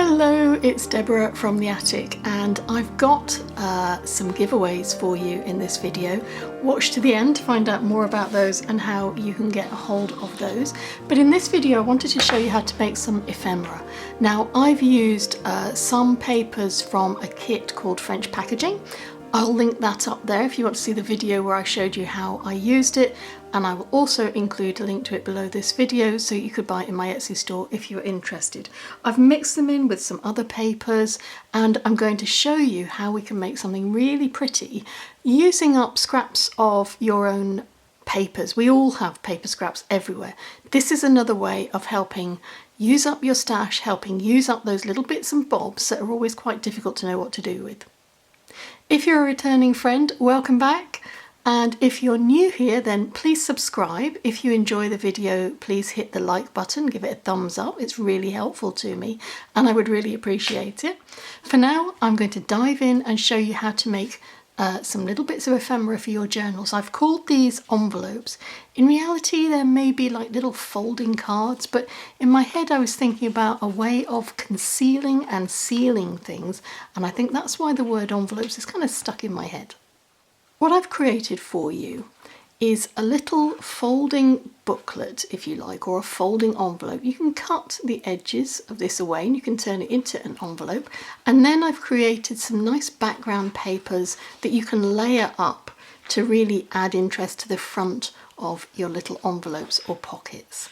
Hello, it's Deborah from the attic, and I've got some giveaways for you in this video. Watch to the end to find out more about those and how you can get a hold of those. But in this video I wanted to show you how to make some ephemera. Now I've used some papers from a kit called French Packaging. I'll link that up there if you want to see the video where I showed you how I used it, and I will also include a link to it below this video so you could buy it in my Etsy store if you're interested. I've mixed them in with some other papers, and I'm going to show you how we can make something really pretty using up scraps of your own papers. We all have paper scraps everywhere. This is another way of helping use up your stash, helping use up those little bits and bobs that are always quite difficult to know what to do with. If you're a returning friend, welcome back, and if you're new here then please subscribe. If you enjoy the video, please hit the like button, give it a thumbs up, it's really helpful to me and I would really appreciate it. For now I'm going to dive in and show you how to make some little bits of ephemera for your journals. I've called these envelopes. In reality there may be like little folding cards, but in my head I was thinking about a way of concealing and sealing things, and I think that's why the word envelopes is kind of stuck in my head. What I've created for you is a little folding booklet, if you like, or a folding envelope. You can cut the edges of this away and you can turn it into an envelope. And then I've created some nice background papers that you can layer up to really add interest to the front of your little envelopes or pockets.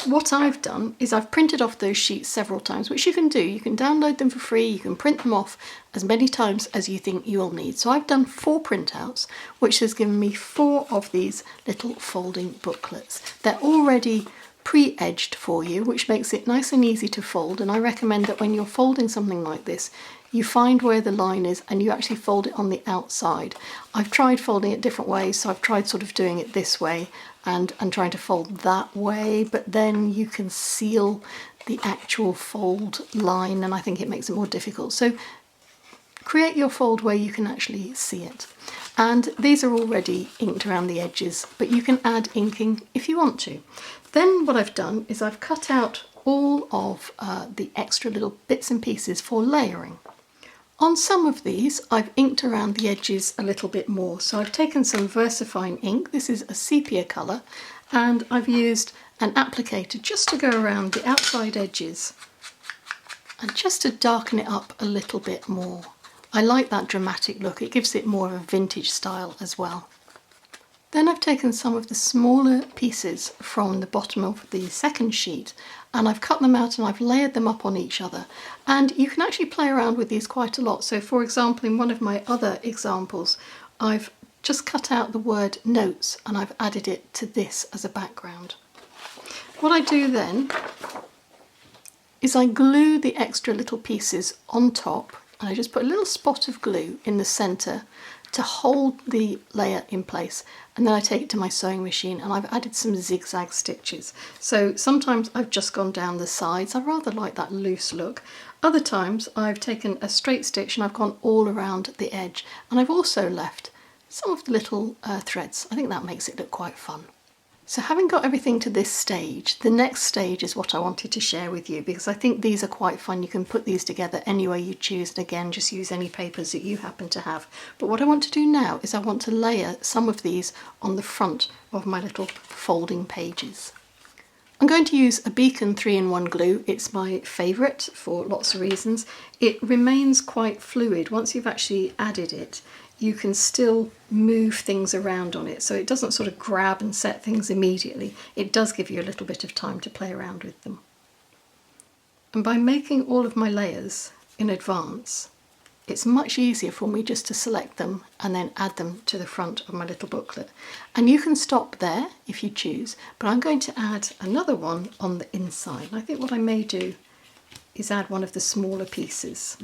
What I've done is I've printed off those sheets several times, which you can do. You can download them for free, you can print them off as many times as you think you'll need. So I've done 4 printouts, which has given me 4 of these little folding booklets. They're already pre-edged for you, which makes it nice and easy to fold, and I recommend that when you're folding something like this, you find where the line is and you actually fold it on the outside. I've tried folding it different ways, so I've tried sort of doing it this way and trying to fold that way, but then you can seal the actual fold line and I think it makes it more difficult. So create your fold where you can actually see it. And these are already inked around the edges, but you can add inking if you want to. Then what I've done is I've cut out all of the extra little bits and pieces for layering. On some of these I've inked around the edges a little bit more, so I've taken some VersaFine ink, this is a sepia colour, and I've used an applicator just to go around the outside edges and just to darken it up a little bit more. I like that dramatic look, it gives it more of a vintage style as well. Then I've taken some of the smaller pieces from the bottom of the second sheet and I've cut them out and I've layered them up on each other. And you can actually play around with these quite a lot. So for example, in one of my other examples, I've just cut out the word notes and I've added it to this as a background. What I do then is I glue the extra little pieces on top, and I just put a little spot of glue in the centre to hold the layer in place, and then I take it to my sewing machine and I've added some zigzag stitches. So sometimes I've just gone down the sides, I rather like that loose look. Other times I've taken a straight stitch and I've gone all around the edge, and I've also left some of the little threads. I think that makes it look quite fun. So having got everything to this stage, the next stage is what I wanted to share with you, because I think these are quite fun. You can put these together any way you choose, and again just use any papers that you happen to have. But what I want to do now is I want to layer some of these on the front of my little folding pages. I'm going to use a Beacon 3-in-1 glue. It's my favourite for lots of reasons. It remains quite fluid. Once you've actually added it, you can still move things around on it, so it doesn't sort of grab and set things immediately. It does give you a little bit of time to play around with them. And by making all of my layers in advance, it's much easier for me just to select them and then add them to the front of my little booklet. And you can stop there if you choose, but I'm going to add another one on the inside. And I think what I may do is add one of the smaller pieces.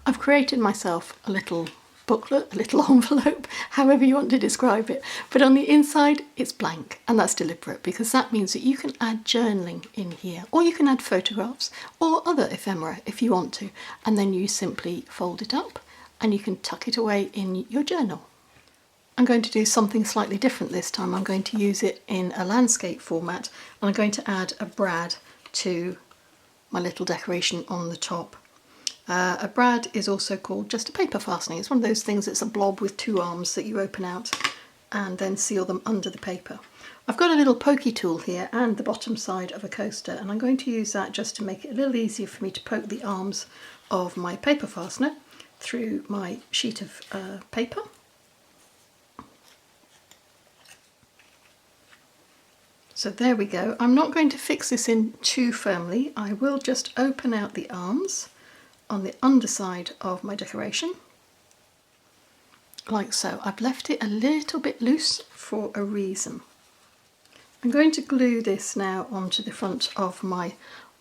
I've created myself a little booklet, a little envelope, however you want to describe it, but on the inside it's blank, and that's deliberate because that means that you can add journaling in here, or you can add photographs or other ephemera if you want to, and then you simply fold it up and you can tuck it away in your journal. I'm going to do something slightly different this time. I'm going to use it in a landscape format, and I'm going to add a brad to my little decoration on the top. A brad is also called just a paper fastening. It's one of those things that's a blob with two arms that you open out and then seal them under the paper. I've got a little pokey tool here and the bottom side of a coaster, and I'm going to use that just to make it a little easier for me to poke the arms of my paper fastener through my sheet of paper. So there we go. I'm not going to fix this in too firmly. I will just open out the arms on the underside of my decoration, like so. I've left it a little bit loose for a reason. I'm going to glue this now onto the front of my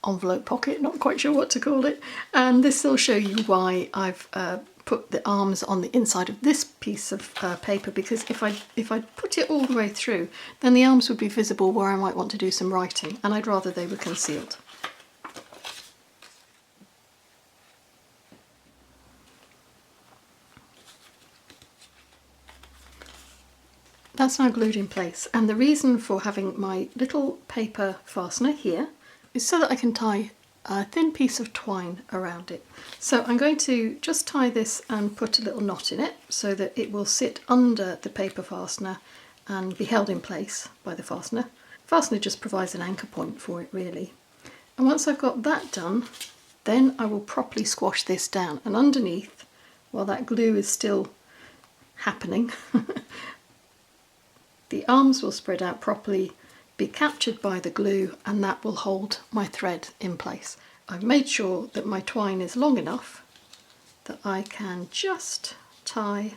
envelope pocket, not quite sure what to call it, and this will show you why I've put the arms on the inside of this piece of paper, because if I put it all the way through, then the arms would be visible where I might want to do some writing, and I'd rather they were concealed. That's now glued in place, and the reason for having my little paper fastener here is so that I can tie a thin piece of twine around it. So I'm going to just tie this and put a little knot in it so that it will sit under the paper fastener and be held in place by the fastener. The fastener just provides an anchor point for it really. And once I've got that done, then I will properly squash this down, and underneath, while that glue is still happening, the arms will spread out properly, be captured by the glue, and that will hold my thread in place. I've made sure that my twine is long enough that I can just tie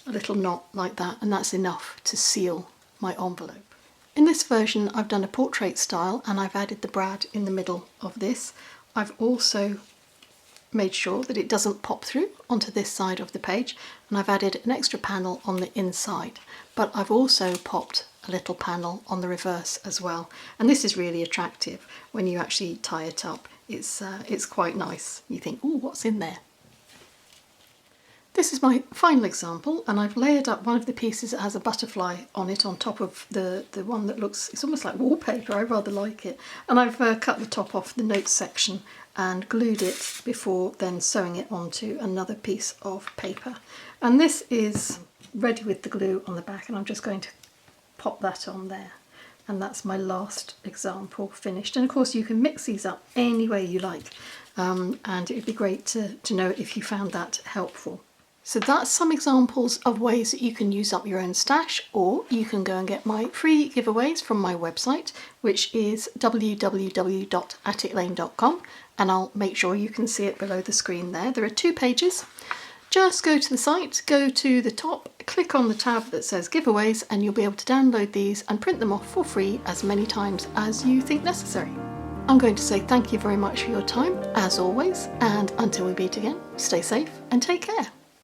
a little knot like that, and that's enough to seal my envelope. In this version I've done a portrait style, and I've added the brad in the middle of this. I've also made sure that it doesn't pop through onto this side of the page, and I've added an extra panel on the inside, but I've also popped a little panel on the reverse as well, and this is really attractive when you actually tie it up. It's quite nice. You think, oh, what's in there? This is my final example, and I've layered up one of the pieces that has a butterfly on it on top of the one that looks, it's almost like wallpaper. I rather like it, and I've cut the top off the notes section and glued it before then sewing it onto another piece of paper. And this is ready with the glue on the back, and I'm just going to pop that on there, and that's my last example finished. And of course you can mix these up any way you like, and it would be great to know if you found that helpful. So that's some examples of ways that you can use up your own stash, or you can go and get my free giveaways from my website, which is www.atticlane.com, and I'll make sure you can see it below the screen there. There are 2 pages. Just go to the site, go to the top, click on the tab that says giveaways, and you'll be able to download these and print them off for free as many times as you think necessary. I'm going to say thank you very much for your time, as always, and until we meet again, stay safe and take care.